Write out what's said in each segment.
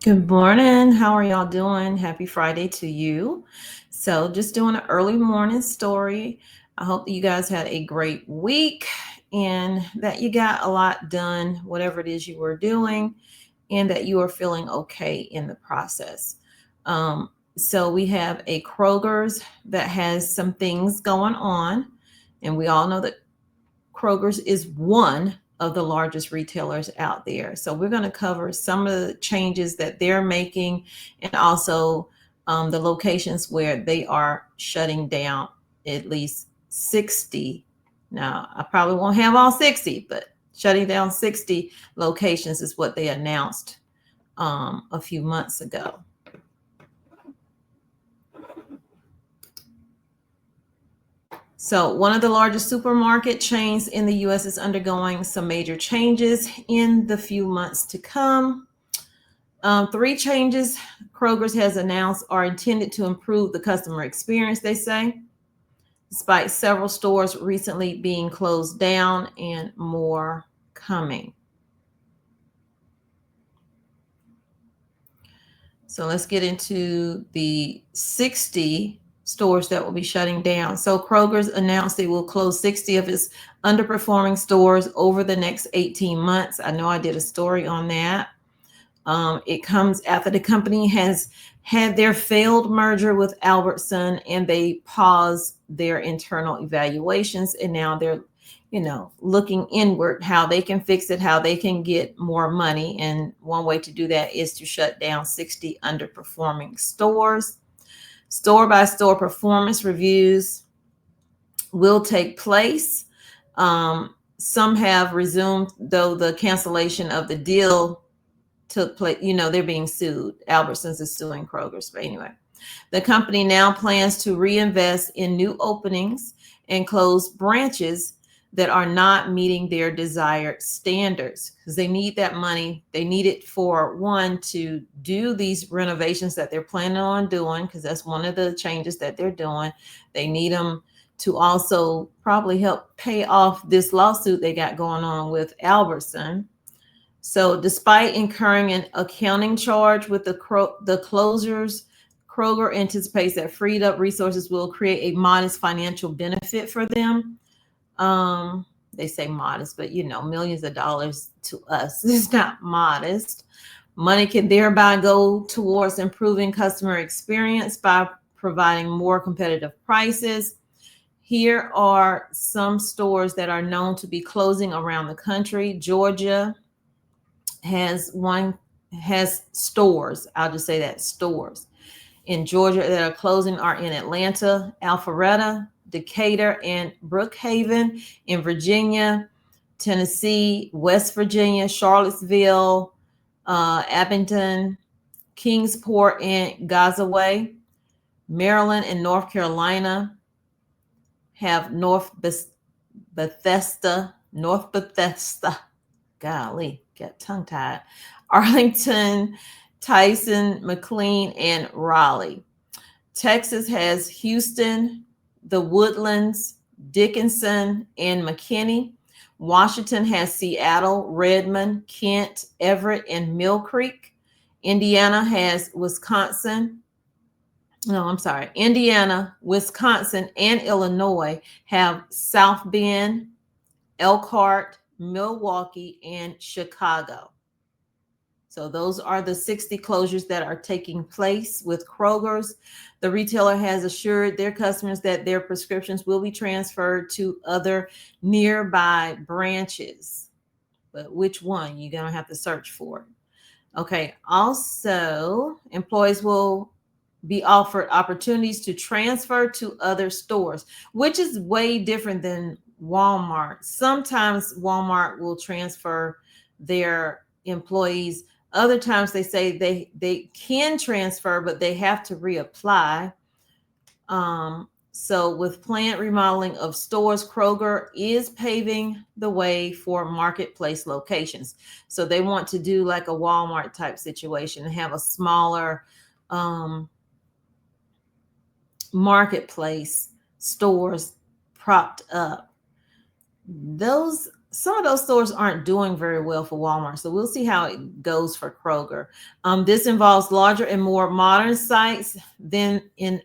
Good morning. How are y'all doing? Happy Friday to you. So, just doing an early morning story. I hope that you guys had a great week and that you got a lot done, whatever it is you were doing, and that you are feeling okay in the process. So, we have a Kroger's that has some things going on, and we all know that Kroger's is one of the largest retailers out there. So we're going to cover some of the changes that they're making and also the locations where they are shutting down at least 60. Now, I probably won't have all 60, but shutting down 60 locations is what they announced a few months ago. So, one of the largest supermarket chains in the US is undergoing some major changes in the few months to come. Three changes Kroger's has announced are intended to improve the customer experience, they say, despite several stores recently being closed down and more coming. So, let's get into the 60 stores that will be shutting down. So Kroger's announced they will close 60 of its underperforming stores over the next 18 months. I know I did a story on that. It comes after the company has had their failed merger with Albertson and they paused their internal evaluations, and now they're looking inward how they can fix it, how they can get more money. And one way to do that is to shut down 60 underperforming stores. Store by store performance reviews will take place. Some have resumed, though the cancellation of the deal took place. They're being sued. Albertsons is suing Kroger's. But anyway, the company now plans to reinvest in new openings and close branches that are not meeting their desired standards, because they need that money. They need it for one, to do these renovations that they're planning on doing, because that's one of the changes that they're doing. They need them to also probably help pay off this lawsuit they got going on with Albertson. So despite incurring an accounting charge with the closures, Kroger anticipates that freed up resources will create a modest financial benefit for them. They say modest, but millions of dollars to us is not modest. Money can thereby go towards improving customer experience by providing more competitive prices. Here are some stores that are known to be closing around the country. Georgia has stores. I'll just say that, stores in Georgia that are closing are in Atlanta, Alpharetta, Decatur, and Brookhaven. In Virginia, Tennessee, West Virginia, Charlottesville, Abington, Kingsport, and Gazaway. Maryland and North Carolina have North Bethesda, golly, got tongue tied, Arlington, Tyson, McLean, and Raleigh. Texas has Houston, the Woodlands, Dickinson, and McKinney. Washington has Seattle, Redmond, Kent, Everett, and Mill Creek. Indiana, Wisconsin, and Illinois have South Bend, Elkhart, Milwaukee, and Chicago. So those are the 60 closures that are taking place with Kroger's. The retailer has assured their customers that their prescriptions will be transferred to other nearby branches. But which one? You're going to have to search for. Okay. Also, employees will be offered opportunities to transfer to other stores, which is way different than Walmart. Sometimes Walmart will transfer their employees. Other times they say they can transfer, but they have to reapply. So with planned remodeling of stores, Kroger is paving the way for marketplace locations. So they want to do like a Walmart type situation and have a smaller marketplace stores propped up. Those some of those stores aren't doing very well for Walmart. So we'll see how it goes for Kroger. This involves larger and more modern sites than in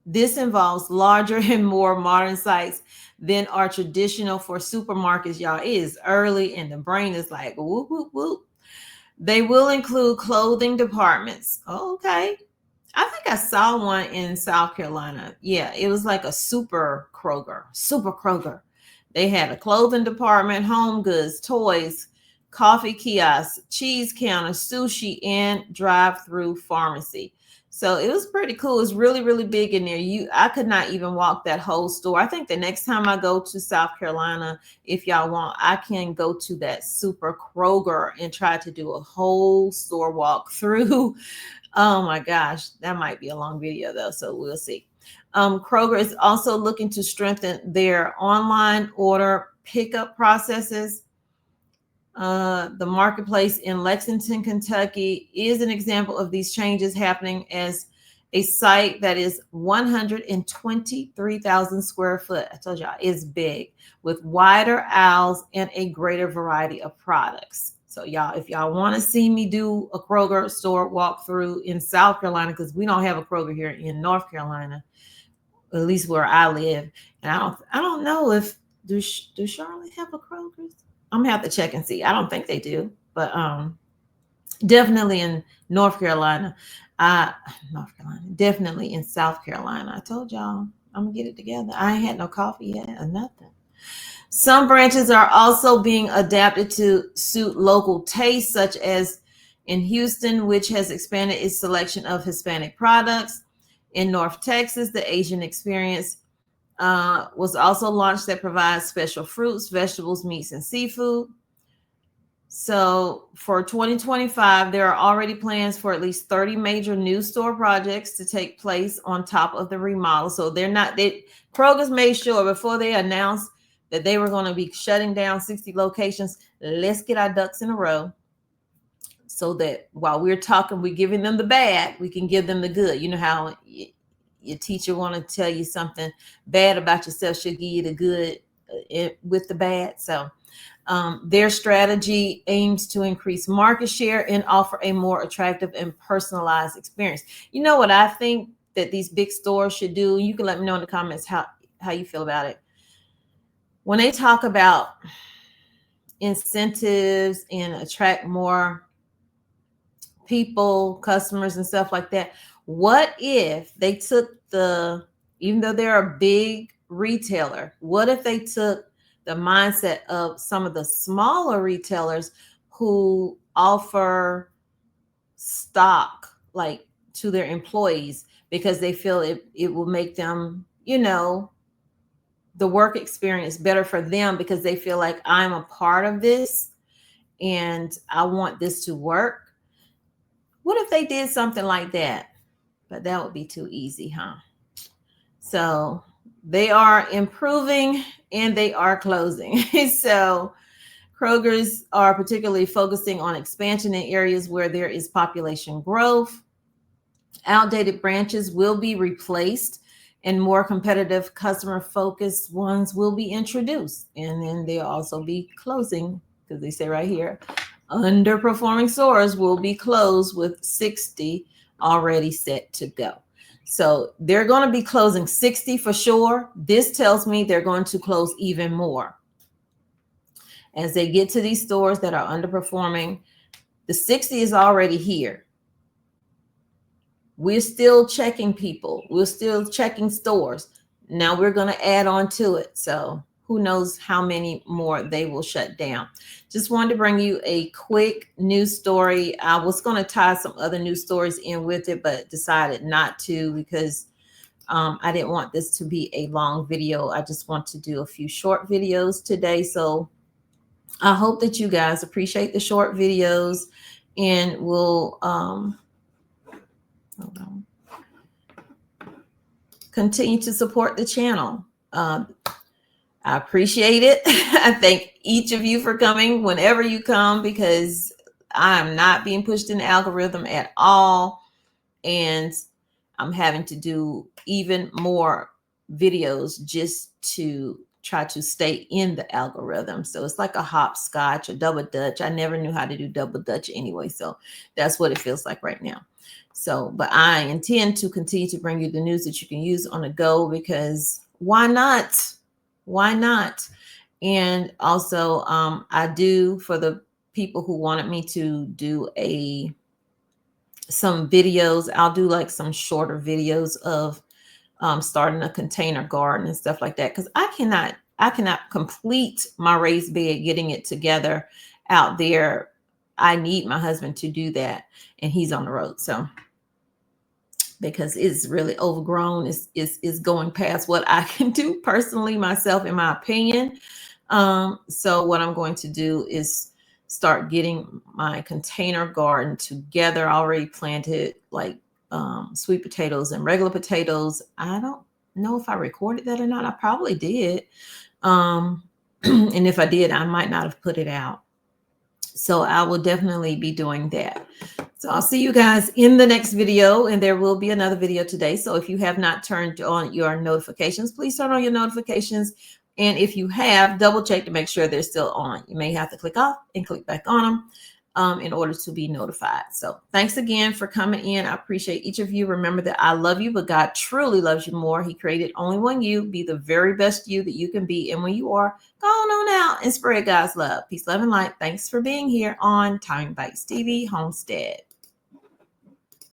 This involves larger and more modern sites than are traditional for supermarkets. Y'all, it is early and the brain is like, whoop, whoop, whoop. They will include clothing departments. Oh, okay. I think I saw one in South Carolina. Yeah, it was like a super Kroger, super Kroger. They had a clothing department, home goods, toys, coffee kiosks, cheese counter, sushi, and drive-through pharmacy. So it was pretty cool. It's really, really big in there. I could not even walk that whole store. I think the next time I go to South Carolina, if y'all want, I can go to that super Kroger and try to do a whole store walk through. Oh my gosh, that might be a long video though, so we'll see. Kroger is also looking to strengthen their online order pickup processes. The marketplace in Lexington, Kentucky is an example of these changes happening as a site that is 123,000 square foot. I told y'all it's big, with wider aisles and a greater variety of products. So y'all, if y'all want to see me do a Kroger store walkthrough in South Carolina, because we don't have a Kroger here in North Carolina, at least where I live, and I don't know if do Charlotte have a Kroger? I'm gonna have to check and see. I don't think they do, but definitely in North Carolina, definitely in South Carolina. I told y'all I'm gonna get it together. I ain't had no coffee yet or nothing. Some branches are also being adapted to suit local tastes, such as in Houston, which has expanded its selection of Hispanic products. In North Texas, the Asian Experience was also launched that provides special fruits, vegetables, meats, and seafood. So for 2025, there are already plans for at least 30 major new store projects to take place on top of the remodel. So Kroger's made sure before they announced that they were going to be shutting down 60 locations, let's get our ducks in a row so that while we're talking, we're giving them the bad, we can give them the good. You know how your teacher want to tell you something bad about yourself, she'll give you the good with the bad. So their strategy aims to increase market share and offer a more attractive and personalized experience. You know what I think that these big stores should do? You can let me know in the comments how you feel about it. When they talk about incentives and attract more people, customers, and stuff like that, what if they took even though they're a big retailer, what if they took the mindset of some of the smaller retailers who offer stock like to their employees because they feel it will make them, the work experience better for them because they feel like I'm a part of this and I want this to work. What if they did something like that? But that would be too easy, huh? So they are improving and they are closing. So Kroger's are particularly focusing on expansion in areas where there is population growth. Outdated branches will be replaced and more competitive, customer-focused ones will be introduced. And then they'll also be closing, because they say right here, underperforming stores will be closed with 60 already set to go. So they're going to be closing 60 for sure. This tells me they're going to close even more. As they get to these stores that are underperforming, the 60 is already here. We're still checking people. We're still checking stores. Now we're going to add on to it. So who knows how many more they will shut down. Just wanted to bring you a quick news story. I was going to tie some other news stories in with it, but decided not to because I didn't want this to be a long video. I just want to do a few short videos today. So I hope that you guys appreciate the short videos and will continue to support the channel. I appreciate it. I thank each of you for coming whenever you come because I'm not being pushed in the algorithm at all. And I'm having to do even more videos just to try to stay in the algorithm. So it's like a hopscotch, a double dutch. I never knew how to do double dutch anyway. So that's what it feels like right now. So, but I intend to continue to bring you the news that you can use on the go, because why not? Why not? And also, I do, for the people who wanted me to do some videos, I'll do like some shorter videos of starting a container garden and stuff like that, because I cannot complete my raised bed, getting it together out there. I need my husband to do that, and he's on the road. So because it's really overgrown, is going past what I can do personally myself, in my opinion. So what I'm going to do is start getting my container garden together. I already planted like sweet potatoes and regular potatoes. I don't know if I recorded that or not. I probably did. And if I did, I might not have put it out. So I will definitely be doing that. So I'll see you guys in the next video, and there will be another video today. So if you have not turned on your notifications, please turn on your notifications. And if you have, double check to make sure they're still on. You may have to click off and click back on them in order to be notified. So thanks again for coming in. I appreciate each of you. Remember that I love you, but God truly loves you more. He created only one you. Be the very best you that you can be. And when you are, go on out and spread God's love. Peace, love, and light. Thanks for being here on Tommy Bites TV Homestead.